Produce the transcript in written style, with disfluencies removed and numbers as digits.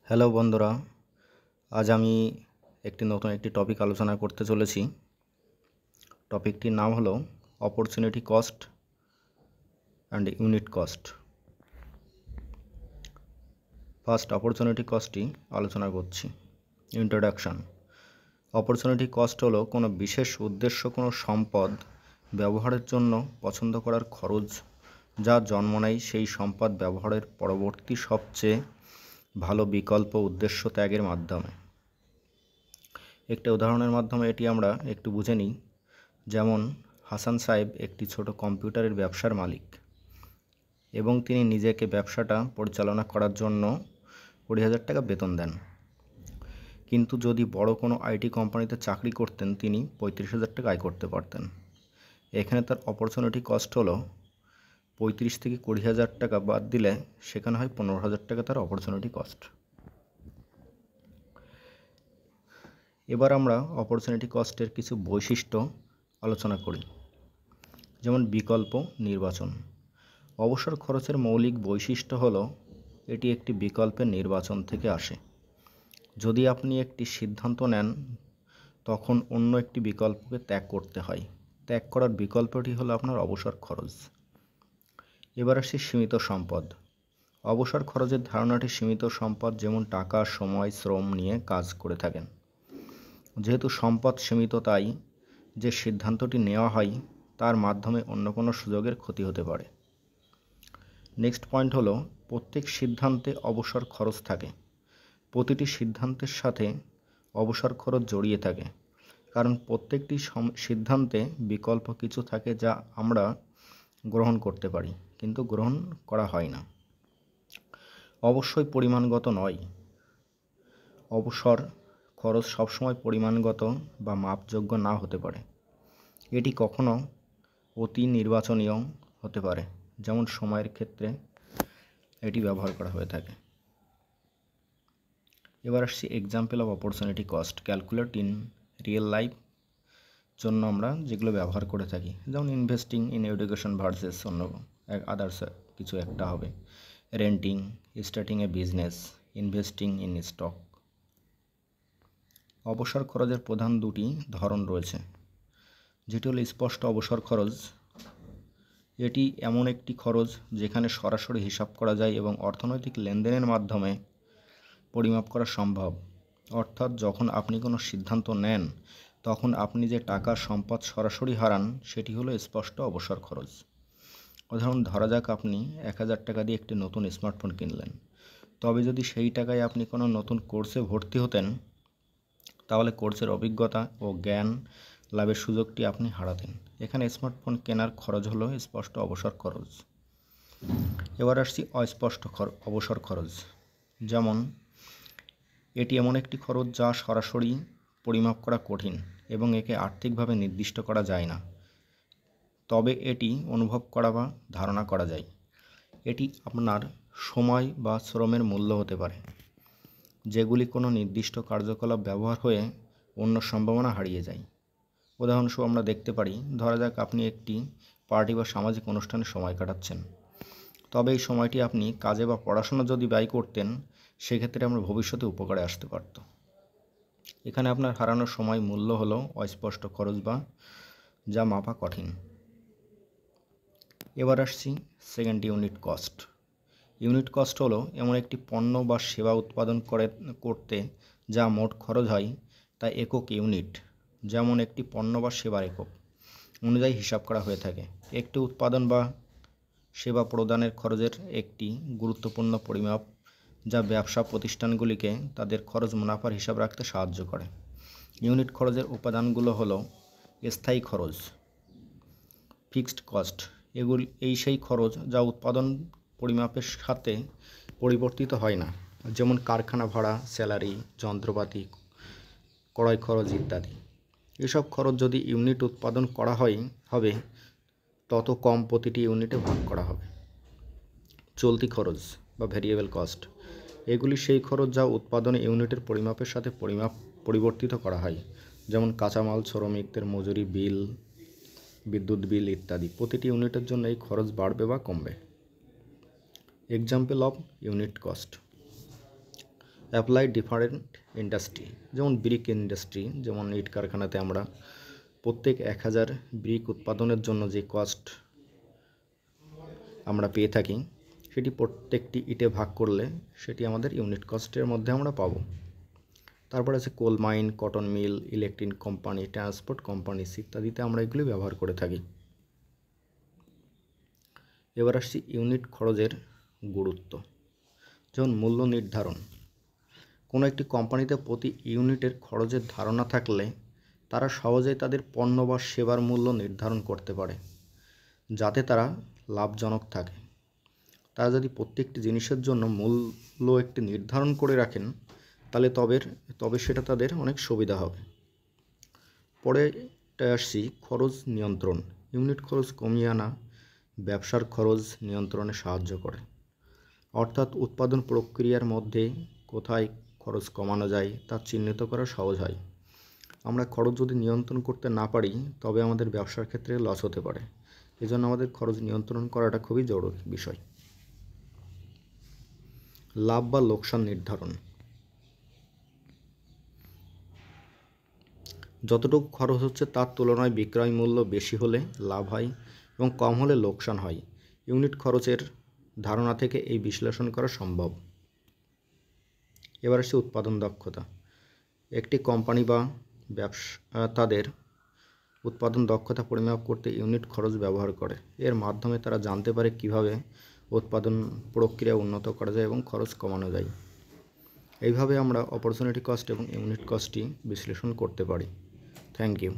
Hello বন্ধুরা, আজ আমি নতুন একটি টপিক আলোচনা করতে চলেছি। টপিকটির নাম হলো opportunity cost and unit cost. First opportunity কস্টটি আলোচনা করছি। ইন্ট্রোডাকশান। অপরচুনিটি কস্ট হলো কোনো বিশেষ উদ্দেশ্য কোনো সম্পদ ব্যবহারের জন্য পছন্দ করার খরচ যা জন্ম নেয় সেই সম্পদ ব্যবহারের পরবর্তী সবচেয়ে ভালো বিকল্প উদ্দেশ্য ত্যাগের মাধ্যমে। একটা উদাহরণের মাধ্যমে এটি আমরা একটু বুঝে নিই। যেমন হাসান সাহেব একটি ছোট কম্পিউটারের ব্যবসার মালিক এবং তিনি নিজেকে ব্যবসাটা পরিচালনা করার জন্য 20,000 টাকা বেতন দেন। কিন্তু যদি বড় কোনো আইটি কোম্পানিতে চাকরি করতেন তিনি 35,000 টাকা আয় করতে পারতেন। এখানে তার অপরচুনিটি কস্ট হলো 35 থেকে 20,000 টাকা বাদ দিলে সেখানে হয় 15,000 টাকা তার অপরচুনিটি কস্ট। এবার আমরা অপরচুনিটি কস্টের কিছু বৈশিষ্ট্য আলোচনা করি। যেমন বিকল্প নির্বাচন। অবসর খরচের মৌলিক বৈশিষ্ট্য হলো এটি একটি বিকল্পের নির্বাচন থেকে আসে। যদি আপনি একটি সিদ্ধান্ত নেন তখন অন্য একটি বিকল্পকে ত্যাগ করতে হয়। ত্যাগ করার বিকল্পটি হলো আপনার অবসর খরচ। এবার আসি সীমিত সম্পদ। অবসর খরচের ধারণাটি সীমিত সম্পদ যেমন টাকা, সময়, শ্রম নিয়ে কাজ করে থাকেন। যেহেতু সম্পদ সীমিত তাই যে সিদ্ধান্তটি নেওয়া হয় তার মাধ্যমে অন্য কোনো সুযোগের ক্ষতি হতে পারে। নেক্সট পয়েন্ট হলো প্রত্যেক সিদ্ধান্তে অবসর খরচ থাকে। প্রতিটি সিদ্ধান্তের সাথে অবসর খরচ জড়িয়ে থাকে, কারণ প্রত্যেকটি সিদ্ধান্তে বিকল্প কিছু থাকে যা আমরা গ্রহণ করতে পারি কিন্তু গ্রহণ করা হয় না। অবশ্যই পরিমাণগত নয়। অবসর খরচ সবসময় পরিমাণগত বা মাপযোগ্য না হতে পারে। এটি কখনো অতি নির্বাচনীয় হতে পারে, যেমন সময়ের ক্ষেত্রে এটি ব্যবহার করা হয়ে থাকে। এবার আসছি example of opportunity cost calculate in real life জন্য আমরা যেগুলো ব্যবহার করে থাকি। যেমন ইনভেস্টিং ইন এডুকেশন ভার্সেস অন্য আদার্স কিছু একটা হবে। Renting, starting A business, investing in stock. অবসর খরচের প্রধান দুটি ধরন রয়েছে, যেটি হলো স্পষ্ট অবসর খরচ। এটি এমন একটি খরচ যেখানে সরাসরি হিসাব করা যায় এবং অর্থনৈতিক লেনদেনের মাধ্যমে পরিমাপ করা সম্ভব। অর্থাৎ যখন আপনি কোনো সিদ্ধান্ত নেন তখন আপনি যে টাকা সম্পদ সরাসরি হারান সেটি হলো স্পষ্ট অবসর খরচ। উদাহরণ ধরা যাক আপনি 1,000 টাকা দিয়ে একটি নতুন স্মার্টফোন কিনলেন। তবে যদি সেই টাকায় আপনি কোনো নতুন কোর্সে ভর্তি হতেন তাহলে কোর্সের অভিজ্ঞতা ও জ্ঞান লাভের সুযোগটি আপনি হারাতেন। এখানে স্মার্টফোন কেনার খরচ হলো স্পষ্ট অবসর খরচ। এবার আসছি অস্পষ্ট অবসর খরচ। যেমন এটি এমন একটি খরচ যা সরাসরি পরিমাপ করা কঠিন এবং একে আর্থিকভাবে নির্দিষ্ট করা যায় না, তবে এটি অনুভব করা বা ধারণা করা যায়। এটি আপনার সময় বা শ্রমের মূল্য হতে পারে, যেগুলি কোনো নির্দিষ্ট কার্যকলাপ ব্যবহার হয়ে অন্য সম্ভাবনা হারিয়ে যায়। উদাহরণস্বরূপ আমরা দেখতে পারি, ধরা যাক আপনি একটি পার্টি বা সামাজিক অনুষ্ঠানে সময় কাটাচ্ছেন। তবে এই সময়টি আপনি কাজে বা পড়াশোনা যদি ব্যয় করতেন সেক্ষেত্রে আমরা ভবিষ্যতে উপকারে আসতে পারত। এখানে আপনার হারানোর সময় মূল্য হলো অস্পষ্ট খরচ বা যা মাপা কঠিন। এবার আসছি second unit cost. Unit cost হলো এমন একটি পণ্য বা সেবা উৎপাদন করতে যা মোট খরচ হয় তা একক ইউনিট, যেমন একটি পণ্য বা সেবার একক অনুযায়ী হিসাব করা হয়ে থাকে। একটি উৎপাদন বা সেবা প্রদানের খরচের একটি গুরুত্বপূর্ণ পরিমাপ যা ব্যবসা প্রতিষ্ঠানগুলিকে তাদের খরচ মুনাফার হিসাব রাখতে সাহায্য করে। ইউনিট খরচের উপাদানগুলো হলো স্থায়ী খরচ, ফিক্সড কস্ট। এই সেই খরচ যা উৎপাদন পরিমাপের সাথে পরিবর্তিত হয় না, যেমন কারখানা ভাড়া, স্যালারি, যন্ত্রপাতি, ক্রয় খরচ ইত্যাদি। এসব খরচ যদি ইউনিট উৎপাদন করা হবে তত কম প্রতিটি ইউনিটে ভাগ করা হবে। চলতি খরচ বা ভ্যারিয়েবল কস্ট, এগুলি সেই খরচ যা উৎপাদন ইউনিটের পরিমাপের সাথে পরিবর্তিত করা হয়, যেমন কাঁচামাল, শ্রমিকদের মজুরি, বিল, বিদ্যুৎ বিল ইত্যাদি। প্রতিটি ইউনিটের জন্য এই খরচ বাড়বে বা কমবে। Example of unit cost apply different industry, যেমন ব্রিক ইন্ডাস্ট্রি, যেমন ইট কারখানাতে আমরা প্রত্যেক 1000 ব্রিক উৎপাদনের জন্য যে কস্ট আমরা পেয়ে থাকি সেটি প্রত্যেকটি ইটে ভাগ করলে সেটি আমাদের ইউনিট কস্টের মধ্যে আমরা পাবো। তারপর আছে coal mine, cotton mill, electric company, transport companies ইত্যাদিতে আমরা এগুলি ব্যবহার করে থাকি। এবার আসছি ইউনিট খরচের গুরুত্ব। যেমন মূল্য নির্ধারণ, কোনো একটি কোম্পানিতে প্রতি ইউনিটের খরচের ধারণা থাকলে তারা সহজেই তাদের পণ্য বা সেবার মূল্য নির্ধারণ করতে পারে যাতে তারা লাভজনক থাকে। তারা যদি প্রত্যেকটি জিনিসের জন্য মূল্য একটি নির্ধারণ করে রাখেন তাহলে তবে সেটা তাদের অনেক সুবিধা হবে। পরেটা আসছি খরচ নিয়ন্ত্রণ। ইউনিট খরচ কমিয়ে আনা ব্যবসার খরচ নিয়ন্ত্রণে সাহায্য করে, অর্থাৎ উৎপাদন প্রক্রিয়ার মধ্যে কোথায় খরচ কমানো যায় তা চিহ্নিত করা সহজ হয়। আমরা খরচ যদি নিয়ন্ত্রণ করতে না পারি তবে আমাদের ব্যবসার ক্ষেত্রে লস হতে পারে। এজন্য আমাদের খরচ নিয়ন্ত্রণ করাটা খুবই জরুরি বিষয়। লাভ বা লোকসান নির্ধারণ, যতটুকু খরচ হচ্ছে তার তুলনায় বিক্রয় মূল্য বেশি হলে লাভ হয় এবং কম হলে লোকসান হয়। ইউনিট খরচের ধারণা থেকে এই বিশ্লেষণ করা সম্ভব। এবার আসছে উৎপাদন দক্ষতা। একটি কোম্পানি বা ব্যবসা তাদের উৎপাদন দক্ষতা পরিমাপ করতে ইউনিট খরচ ব্যবহার করে। এর মাধ্যমে তারা জানতে পারে কিভাবে উৎপাদন প্রক্রিয়া উন্নত করা যায় এবং খরচ কমানো যায়। এইভাবে আমরা অপরচুনিটি কস্ট এবং ইউনিট কস্টটি বিশ্লেষণ করতে পারি। Thank you.